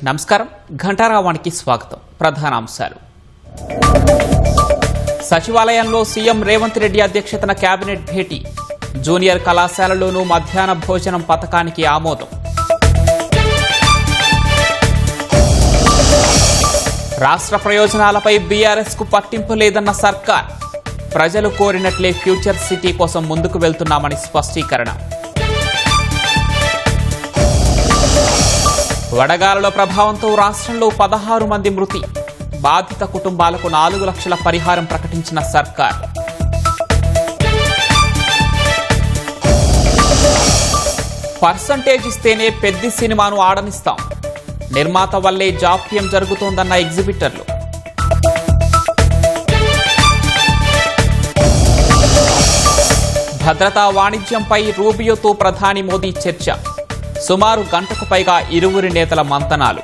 నమస్కారం. ఘంటారావానికి స్వాగతం. ప్రధానాంశాలు. సచివాలయంలో సీఎం రేవంత్ రెడ్డి అధ్యక్షతన కేబినెట్ భేటీ. జూనియర్ కళాశాలలోనూ మధ్యాహ్న భోజనం పథకానికి ఆమోదం. రాష్ట్ర ప్రయోజనాలపై బీఆర్ఎస్ కు పట్టింపు లేదన్న సర్కార్. ప్రజలు కోరినట్లే ఫ్యూచర్ సిటీ కోసం ముందుకు వెళ్తున్నామని స్పష్టీకరణ. వడగాలుల ప్రభావంతో రాష్ట్రంలో 16 మంది మృతి. బాధిత కుటుంబాలకు 4 లక్షల పరిహారం ప్రకటించిన సర్కార్. పర్సంటేజ్ ఇస్తేనే పెద్ద సినిమాను ఆడనిస్తాం. నిర్మాత వల్లే జాప్యం జరుగుతోందన్న ఎగ్జిబిటర్లు. భద్రతా వాణిజ్యంపై రూబియోతో ప్రధాని మోదీ చర్చ. సుమారు గంటకు పైగా ఇరువురి నేతల మంతనాలు.